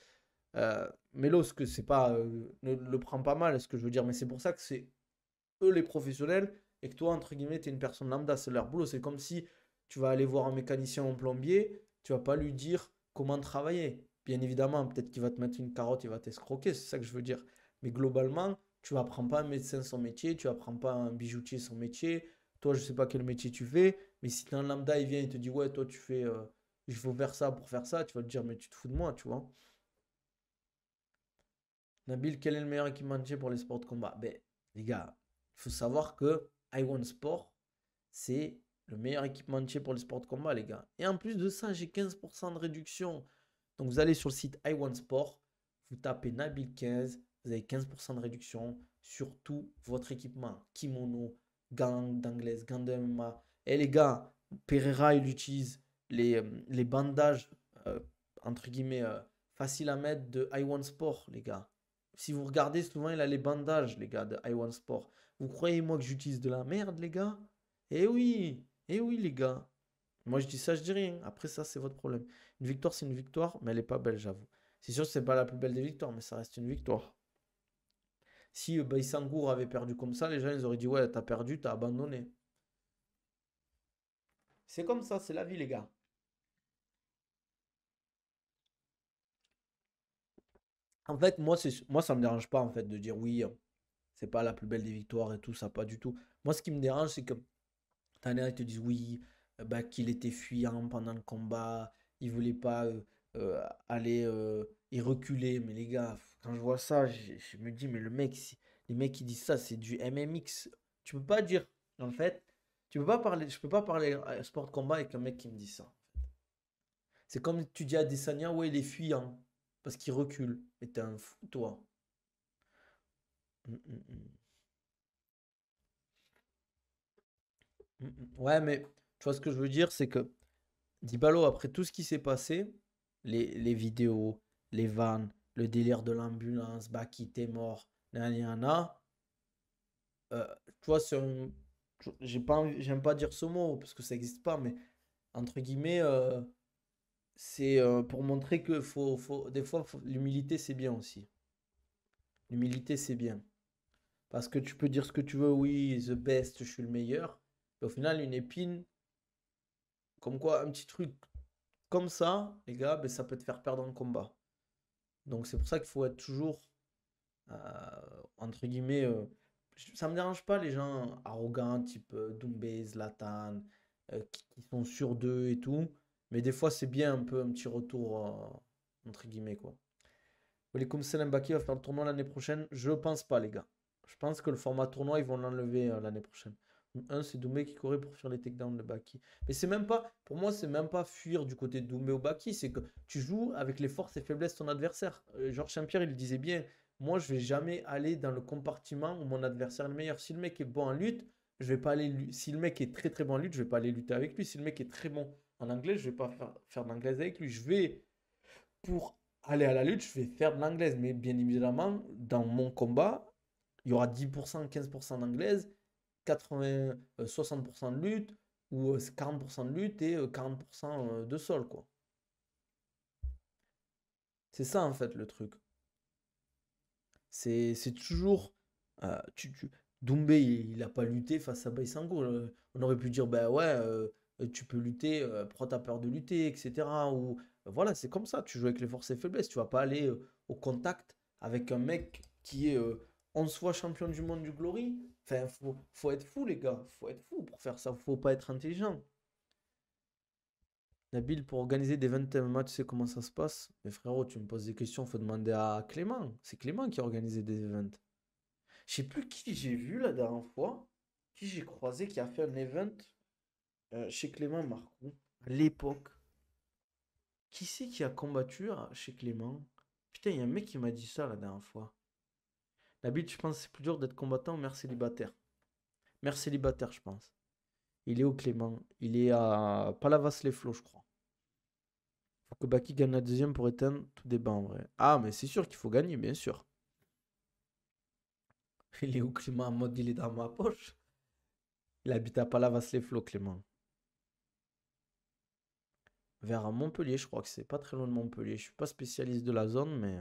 Mélo, ce que c'est pas. Ne le prends pas mal, ce que je veux dire. Mais c'est pour ça que c'est eux les professionnels et que toi, entre guillemets, tu es une personne lambda. C'est leur boulot. C'est comme si tu vas aller voir un mécanicien ou un plombier, tu vas pas lui dire comment travailler. Bien évidemment, peut-être qu'il va te mettre une carotte, il va t'escroquer, c'est ça que je veux dire. Mais globalement, tu apprends pas un médecin son métier, tu apprends pas un bijoutier son métier. Toi, je sais pas quel métier tu fais, mais si tu un lambda, il vient et te dit, ouais, toi, tu fais, il faut faire ça pour faire ça, tu vas te dire, mais tu te fous de moi, tu vois. Nabil, quel est le meilleur équipementier pour les sports de combat? Ben, les gars, il faut savoir que iOne Sport, c'est le meilleur équipementier pour les sports de combat, les gars. Et en plus de ça, j'ai 15% de réduction. Donc, vous allez sur le site iOne Sport, vous tapez Nabil 15, vous avez 15% de réduction sur tout votre équipement. Kimono, gants d'anglaise, gants de MMA. Et les gars, Pereira, il utilise les bandages, euh, entre guillemets, faciles à mettre de iOne Sport, les gars. Si vous regardez, souvent, il a les bandages, les gars, de iOne Sport. Vous croyez, moi, que j'utilise de la merde, les gars? Eh oui, les gars. Moi, je dis ça, je dis rien. Après, ça, c'est votre problème. Une victoire, c'est une victoire, mais elle est pas belle, j'avoue. C'est sûr que c'est pas la plus belle des victoires, mais ça reste une victoire. Si Baïsangour avait perdu comme ça, les gens, ils auraient dit, ouais, t'as perdu, t'as abandonné. C'est comme ça, c'est la vie, les gars. En fait, moi, ça me dérange pas, en fait, de dire oui, c'est pas la plus belle des victoires et tout, ça, pas du tout. Moi, ce qui me dérange, c'est que Tanner, ils te disent oui, bah, qu'il était fuyant pendant le combat, il voulait pas aller, il reculait. Mais les gars, quand je vois ça, je me dis, mais les mecs qui disent ça, c'est du MMX. Tu peux pas dire, en fait, tu peux pas parler, je peux pas parler sport de combat avec un mec qui me dit ça. C'est comme tu dis à Desania, ouais, il est fuyant parce qu'il recule. Mais t'es un fou, toi. Mm, mm, mm. Mm, mm. Ouais, mais tu vois ce que je veux dire, c'est que Dybala, après tout ce qui s'est passé, les vidéos, les vannes, le délire de l'ambulance, Baki, t'es mort, nanana, tu vois, j'aime pas dire ce mot parce que ça n'existe pas, mais entre guillemets, c'est pour montrer que des fois, l'humilité c'est bien aussi. L'humilité c'est bien. Parce que tu peux dire ce que tu veux, oui, the best, je suis le meilleur. Mais au final, une épine, comme quoi, un petit truc comme ça, les gars, ben, ça peut te faire perdre un combat. Donc c'est pour ça qu'il faut être toujours, entre guillemets, ça me dérange pas les gens arrogants, type Doumbé, Zlatan, qui sont sûrs d'eux et tout. Mais des fois, c'est bien un peu un petit retour, entre guillemets, quoi. Welcome Salam Baki va faire le tournoi l'année prochaine. Je pense pas, les gars. Je pense que le format tournoi, ils vont l'enlever l'année prochaine. C'est Doumbé qui courait pour faire les takedowns de Baki. Mais c'est même pas, pour moi, c'est même pas fuir du côté de Doumbé ou Baki. C'est que tu joues avec les forces et faiblesses de ton adversaire. Georges Saint-Pierre, il le disait bien. Moi, je vais jamais aller dans le compartiment où mon adversaire est le meilleur. Si le mec est bon en lutte, je vais pas aller. Si le mec est très très bon en lutte, je vais pas aller lutter avec lui. Si le mec est très bon en anglais, je vais pas faire d'anglaise avec lui. Je vais pour aller à la lutte, je vais faire de l'anglaise. Mais bien évidemment, dans mon combat, il y aura 10%, 15% d'anglaise, 80, 60% de lutte, ou 40% de lutte et 40% de sol, quoi. C'est ça, en fait, le truc. C'est toujours. Doumbé, il n'a pas lutté face à Baïsango. On aurait pu dire, bah ouais, tu peux lutter, pourquoi t'as peur de lutter, etc. Ou voilà, c'est comme ça, tu joues avec les forces et faiblesses. Tu vas pas aller au contact avec un mec qui est 11 fois champion du monde du Glory. Enfin, faut être fou, les gars. Faut être fou pour faire ça. Faut pas être intelligent. Nabil, pour organiser des 20 MMA, tu sais comment ça se passe? Mais frérot, tu me poses des questions, faut demander à Clément. C'est Clément qui a organisé des events. Je sais plus qui j'ai vu la dernière fois, qui j'ai croisé qui a fait un event chez Clément Marcoux à l'époque. Qui c'est qui a combattu chez Clément? Putain, il y a un mec qui m'a dit ça la dernière fois. D'habitude, je pense que c'est plus dur d'être combattant ou mère célibataire. Mère célibataire, je pense. Il est au Clément. Il est à Palavas-les-Flots, je crois. Faut que Baki gagne la deuxième pour éteindre tout débat en vrai. Ah, mais c'est sûr qu'il faut gagner, bien sûr. Il est où Clément en mode il est dans ma poche? Il habite à Palavas-les-Flots, Clément. Vers Montpellier, je crois que c'est pas très loin de Montpellier. Je suis pas spécialiste de la zone, mais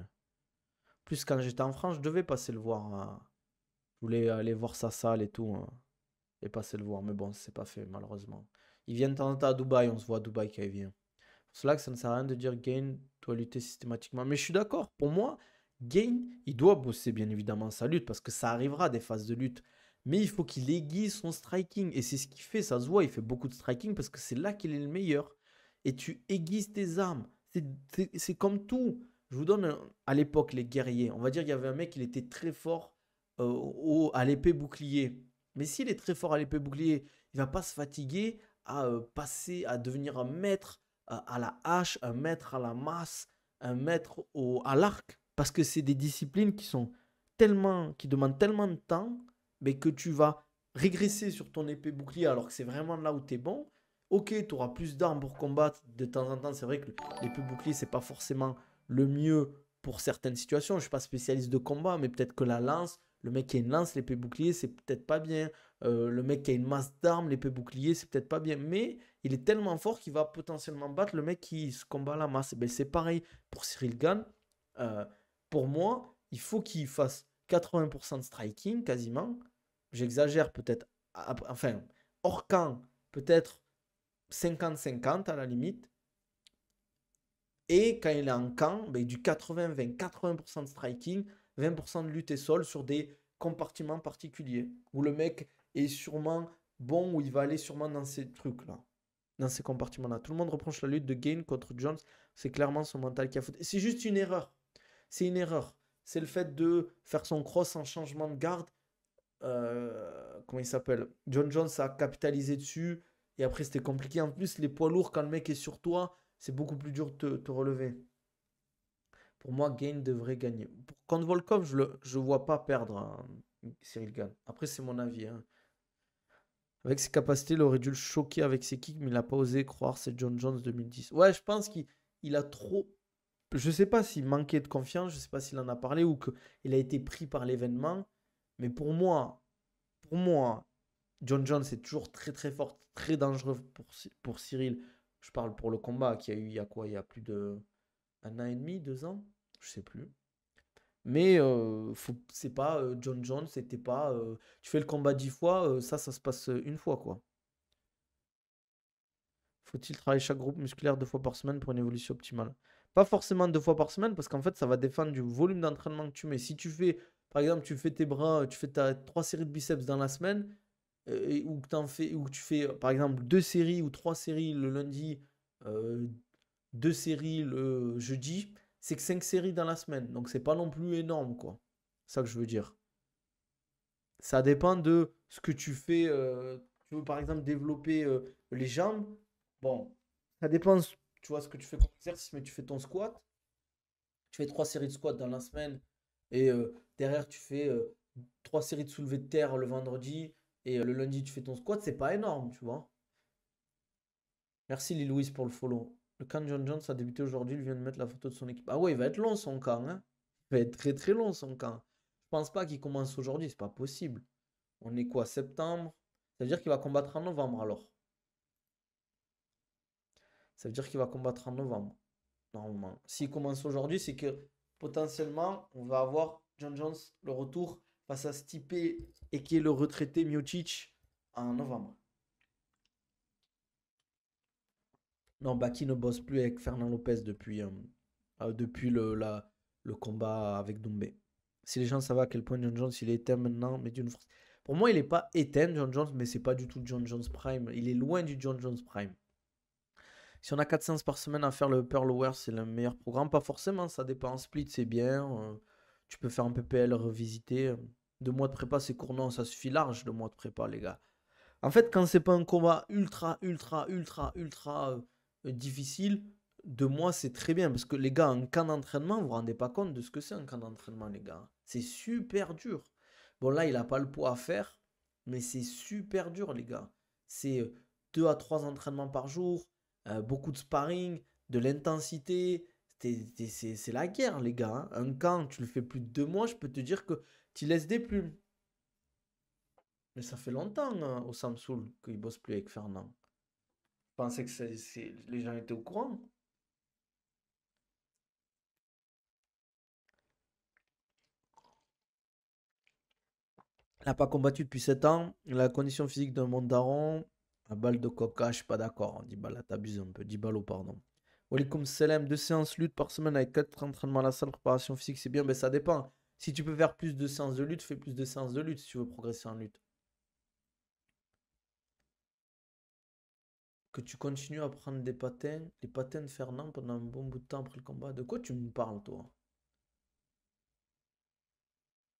plus quand j'étais en France, je devais passer le voir, hein. Je voulais aller voir sa salle et tout, hein, et passer le voir. Mais bon, c'est pas fait, malheureusement. Il vient de temps en temps à Dubaï, on se voit à Dubaï quand il vient. Pour cela que ça ne sert à rien de dire Gain doit lutter systématiquement. Mais je suis d'accord, pour moi, Gain, il doit bosser bien évidemment sa lutte parce que ça arrivera des phases de lutte. Mais il faut qu'il aiguise son striking. Et c'est ce qu'il fait, ça se voit, il fait beaucoup de striking parce que c'est là qu'il est le meilleur. Et tu aiguises tes armes. C'est comme tout. Je vous donne à l'époque les guerriers. On va dire qu'il y avait un mec, il était très fort à l'épée bouclier. Mais s'il est très fort à l'épée bouclier, il va pas se fatiguer à passer, à devenir un maître à la hache, un maître à la masse, un maître à l'arc, parce que c'est des disciplines qui sont tellement, qui demandent tellement de temps, mais que tu vas régresser sur ton épée bouclier alors que c'est vraiment là où tu es bon. Ok, tu auras plus d'armes pour combattre de temps en temps. C'est vrai que l'épée bouclier, c'est pas forcément le mieux pour certaines situations. Je suis pas spécialiste de combat, mais peut-être que la lance, le mec qui a une lance, l'épée bouclier, c'est peut-être pas bien. Le mec qui a une masse d'armes, l'épée bouclier, c'est peut-être pas bien. Mais il est tellement fort qu'il va potentiellement battre le mec qui se combat à la masse. Ben, c'est pareil pour Cyril Gane. Euh, pour moi, il faut qu'il fasse 80% de striking quasiment. J'exagère peut-être. Enfin, hors camp, peut-être 50-50 à la limite. Et quand il est en camp, ben, du 80-20, 80% de striking, 20% de lutte et sol sur des compartiments particuliers. Où le mec est sûrement bon, où il va aller sûrement dans ces trucs-là, dans ces compartiments-là. Tout le monde reproche la lutte de Gain contre Jones. C'est clairement son mental qui a foutu. C'est juste une erreur. C'est une erreur. C'est le fait de faire son cross en changement de garde. Comment il s'appelle? John Jones a capitalisé dessus. Et après, c'était compliqué. En plus, les poids lourds, quand le mec est sur toi, c'est beaucoup plus dur de te relever. Pour moi, Gain devrait gagner. Contre Volkov, je ne vois pas perdre Cyril Gane. Après, c'est mon avis, hein. Avec ses capacités, il aurait dû le choquer avec ses kicks, mais il n'a pas osé croire. C'est John Jones 2010. Ouais, je pense qu'il a trop. Je sais pas s'il manquait de confiance, je sais pas s'il en a parlé ou qu'il a été pris par l'événement. Mais pour moi, John Jones est toujours très très fort, très dangereux pour Cyril. Je parle pour le combat qu'il y a eu il y a quoi? Il y a plus de un an et demi, 2 ans? Je sais plus. Mais c'est pas John Jones, c'était pas. Tu fais le combat 10 fois, ça se passe une fois quoi. Faut-il travailler chaque groupe musculaire 2 fois par semaine pour une évolution optimale? Pas forcément 2 fois par semaine, parce qu'en fait, ça va dépendre du volume d'entraînement que tu mets. Si tu fais, par exemple, tu fais tes bras, tu fais 3 séries de biceps dans la semaine, ou que tu fais, par exemple, 2 séries ou 3 séries le lundi, euh, 2 séries le jeudi, c'est que 5 séries dans la semaine. Donc, c'est pas non plus énorme, quoi. C'est ça que je veux dire. Ça dépend de ce que tu fais. Tu veux par exemple développer les jambes. Bon, ça dépend, tu vois, ce que tu fais comme exercice, mais tu fais ton squat. Tu fais 3 séries de squat dans la semaine. Et derrière, tu fais 3 séries de soulevé de terre le vendredi. Et le lundi, tu fais ton squat. C'est pas énorme, tu vois. Merci Lil-Louise pour le follow. Le camp John Jones a débuté aujourd'hui. Il vient de mettre la photo de son équipe. Ah ouais, il va être long son camp, hein. Il va être très très long son camp. Je pense pas qu'il commence aujourd'hui. C'est pas possible. On est quoi, septembre? Ça veut dire qu'il va combattre en novembre alors. Ça veut dire qu'il va combattre en novembre, normalement. S'il commence aujourd'hui, c'est que potentiellement, on va avoir John Jones, le retour face à Stipe et qui est le retraité Miocic en novembre. Non, Baki ne bosse plus avec Fernand Lopez depuis le combat avec Doumbé. Si les gens savaient à quel point John Jones il est éteint maintenant, mais d'une force. Pour moi, il n'est pas éteint, John Jones, mais c'est pas du tout John Jones Prime. Il est loin du John Jones Prime. Si on a 4 séances par semaine à faire le Pearl Aware, c'est le meilleur programme. Pas forcément, ça dépend. Split, c'est bien. Tu peux faire un PPL revisité. 2 mois de prépa, c'est court. Non, ça suffit large, 2 mois de prépa, les gars. En fait, quand c'est pas un combat ultra difficile, 2 mois, c'est très bien. Parce que les gars, un camp d'entraînement, vous vous rendez pas compte de ce que c'est un camp d'entraînement, les gars. C'est super dur. Bon, là, il a pas le poids à faire, mais c'est super dur, les gars. C'est 2 à 3 entraînements par jour, beaucoup de sparring, de l'intensité. C'est la guerre, les gars, hein. Un camp, tu le fais plus de 2 mois, je peux te dire que tu laisses des plumes. Mais ça fait longtemps hein, au Samsung qu'il bosse plus avec Fernand. Je pensais que les gens étaient au courant. Il n'a pas combattu depuis 7 ans. Il a la condition physique d'un mondaron. À balle de coca, je suis pas d'accord. 10 balles, là, t'abuses un peu. 10 balles, pardon. Walikoum Salam, 2 séances lutte par semaine avec 4 entraînements à la salle, préparation physique, c'est bien, mais ça dépend. Si tu peux faire plus de séances de lutte, fais plus de séances de lutte si tu veux progresser en lutte. Que tu continues à prendre des patins, les patins de Fernand pendant un bon bout de temps après le combat. De quoi tu me parles, toi?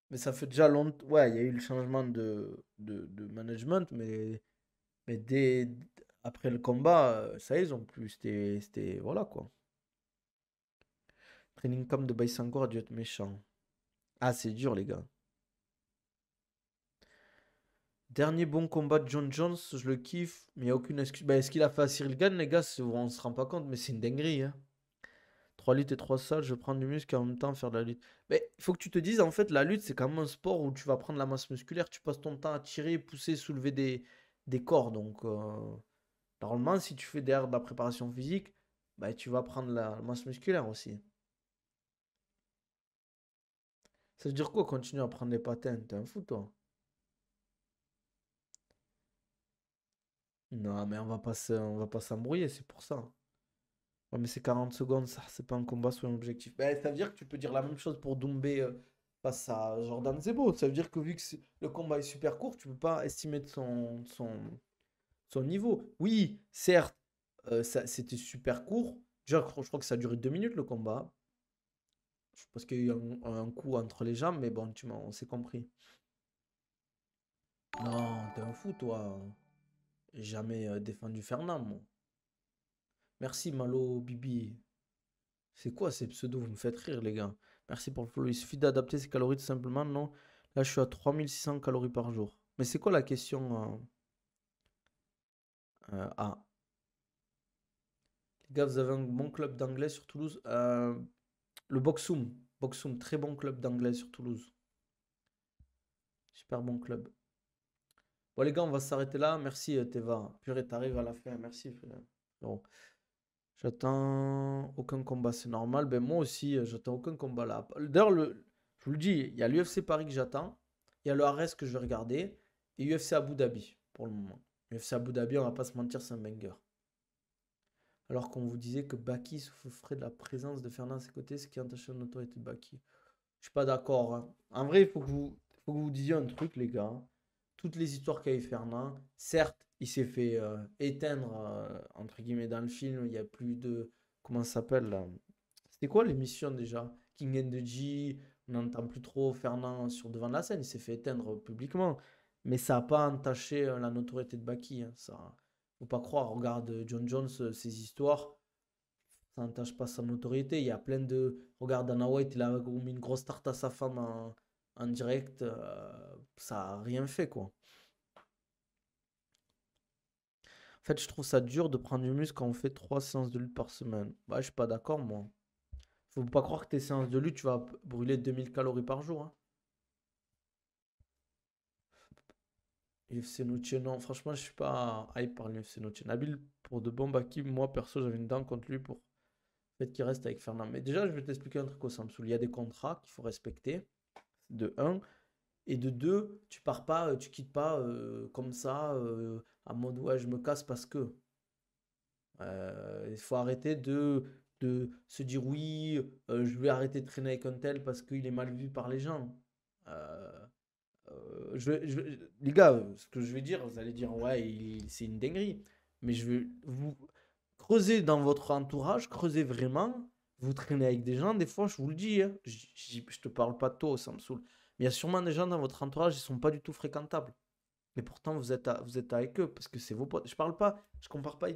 Mais ça fait déjà longtemps. Ouais, il y a eu le changement de management, mais après le combat, ça y est, ils ont plus. Voilà quoi. Training camp de Baïsangor a dû être méchant. Ah, c'est dur, les gars. Dernier bon combat de John Jones, je le kiffe, mais il n'y a aucune excuse. Bah, ce qu'il a fait à Cyril Gane, les gars, on se rend pas compte, mais c'est une dinguerie. Hein. 3 luttes et 3 salles, je vais prendre du muscle et en même temps faire de la lutte. Mais il faut que tu te dises, en fait, la lutte, c'est quand même un sport où tu vas prendre la masse musculaire, tu passes ton temps à tirer, pousser, soulever des corps. Donc, normalement, si tu fais derrière de la préparation physique, bah, tu vas prendre la masse musculaire aussi. Ça veut dire quoi, continuer à prendre des patins? T'es un fou, toi? Non, mais on va pas s'embrouiller, c'est pour ça. Ouais, mais c'est 40 secondes, ça, c'est pas un combat sur un objectif. Ben, ça veut dire que tu peux dire la même chose pour Doumbé face à Jordan Zebo. Ça veut dire que vu que le combat est super court, tu peux pas estimer de son niveau. Oui, certes, c'était super court. Déjà, je crois que ça a duré 2 minutes le combat. Parce qu'il y a eu un coup entre les jambes, mais bon, on s'est compris. Non, t'es un fou, toi. J'ai jamais défendu Fernand, moi. Merci, Malo Bibi. C'est quoi ces pseudos? Vous me faites rire, les gars. Merci pour le follow. Il suffit d'adapter ses calories tout simplement. Non, là, je suis à 3600 calories par jour. Mais c'est quoi la question Ah, les gars, vous avez un bon club d'anglais sur Toulouse. Le Boxoum. Boxoum, très bon club d'anglais sur Toulouse. Super bon club. Bon, les gars, on va s'arrêter là. Merci, Teva. Purée, t'arrives à la fin. Merci, frère. Bon, j'attends aucun combat, c'est normal. Ben, moi aussi, j'attends aucun combat là. D'ailleurs, je vous le dis, il y a l'UFC Paris que j'attends. Il y a le Ares que je vais regarder. Et UFC Abu Dhabi, pour le moment. UFC Abu Dhabi, on va pas se mentir, c'est un banger. Alors qu'on vous disait que Baki souffrait de la présence de Fernand à ses côtés, ce qui entache l'autorité de Baki. Je suis pas d'accord. Hein. En vrai, faut que vous disiez un truc, les gars. Toutes les histoires qu'a eu Fernand, certes, il s'est fait éteindre, entre guillemets, dans le film. Il y a plus de. Comment ça s'appelle là? C'était quoi l'émission déjà? King and the G, on n'entend plus trop Fernand sur devant la scène. Il s'est fait éteindre publiquement. Mais ça n'a pas entaché la notoriété de Baki. Hein, ça, faut pas croire. Regarde John Jones, ses histoires ça n'entache pas sa notoriété. Il y a plein de. Regarde, Dana White, il a mis une grosse tarte à sa femme en direct. Ça n'a rien fait, quoi. En fait, je trouve ça dur de prendre du muscle quand on fait 3 séances de lutte par semaine. Bah, je suis pas d'accord, moi. Faut pas croire que tes séances de lutte, tu vas brûler 2000 calories par jour. Hein. UFC Noche, non, franchement, je suis pas hype par l'UFC Noche. Nabil, pour de bons Baki, moi perso, j'avais une dent contre lui pour le fait qu'il reste avec Fernand. Mais déjà, je vais t'expliquer un truc au Samsung. Il y a des contrats qu'il faut respecter. De un. Et de deux, tu pars pas, tu quittes pas comme ça, en mode ouais, je me casse parce que. Il faut arrêter de se dire oui, je vais arrêter de traîner avec un tel parce qu'il est mal vu par les gens. Euh, les gars, ce que je vais dire, vous allez dire ouais, c'est une dinguerie. Mais je vais vous creuser dans votre entourage, creusez vraiment. Vous traînez avec des gens, des fois, je vous le dis, hein, je te parle pas de toi, ça me saoule. Mais il y a sûrement des gens dans votre entourage, ils sont pas du tout fréquentables. Et pourtant, vous êtes avec eux parce que c'est vos potes. Je parle pas, je compare pas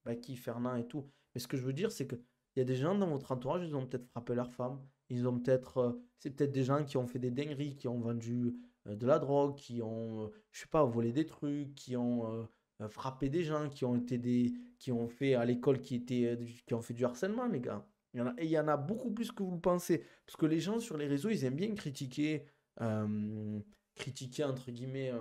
avec qui, Fernand et tout. Mais ce que je veux dire, c'est que il y a des gens dans votre entourage, ils ont peut-être frappé leur femme. Ils ont peut-être, c'est peut-être des gens qui ont fait des dingueries, qui ont vendu de la drogue, qui ont, je sais pas, volé des trucs, qui ont frappé des gens, qui ont fait à l'école, qui ont fait du harcèlement, les gars. Et il y en a beaucoup plus que vous le pensez. Parce que les gens sur les réseaux, ils aiment bien euh, critiquer entre guillemets.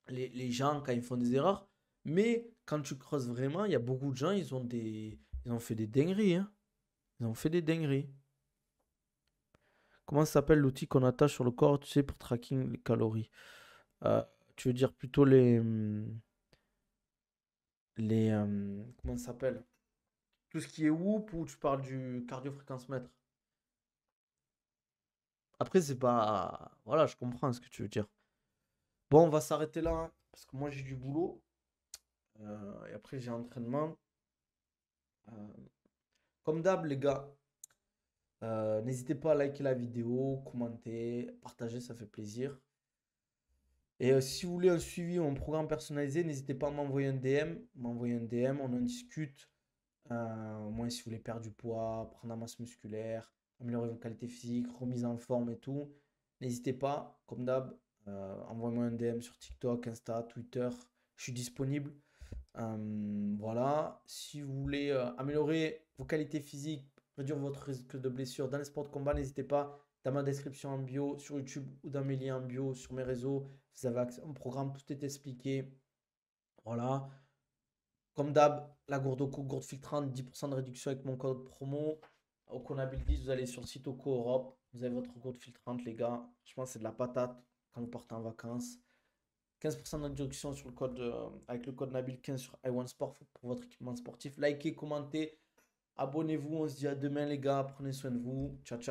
Les gens quand ils font des erreurs. Mais quand tu creuses vraiment, il y a beaucoup de gens, ils ont fait des dingueries, hein. Ils ont fait des dingueries. Comment ça s'appelle l'outil qu'on attache sur le corps, tu sais, pour tracking les calories? Euh, Tu veux dire plutôt comment ça s'appelle? Tout ce qui est Whoop ou tu parles du cardio-fréquence-mètre? Après, c'est pas. Voilà, je comprends ce que tu veux dire. Bon, on va s'arrêter là, hein, parce que moi j'ai du boulot. Et après, j'ai entraînement. Euh, Comme d'hab, les gars, n'hésitez pas à liker la vidéo, commenter, partager, ça fait plaisir. Et si vous voulez un suivi ou un programme personnalisé, n'hésitez pas à m'envoyer un DM, on en discute. Au moins, si vous voulez perdre du poids, prendre la masse musculaire, améliorer vos qualités physiques, remise en forme et tout, n'hésitez pas, comme d'hab, envoyez-moi un DM sur TikTok, Insta, Twitter, je suis disponible. Voilà, si vous voulez améliorer vos qualités physiques, réduire votre risque de blessure dans les sports de combat, n'hésitez pas, dans ma description en bio sur YouTube ou dans mes liens en bio sur mes réseaux, vous avez accès au programme, tout est expliqué. Voilà, comme d'hab, la gourde Oco, gourde filtrante, 10% de réduction avec mon code promo. Oconabil 10, vous allez sur le site Oco Europe, vous avez votre gourde filtrante, les gars. Je pense que c'est de la patate quand vous partez en vacances. 15% de réduction sur avec le code Nabil15 sur iOneSport pour votre équipement sportif. Likez, commentez, abonnez-vous. On se dit à demain, les gars. Prenez soin de vous. Ciao, ciao.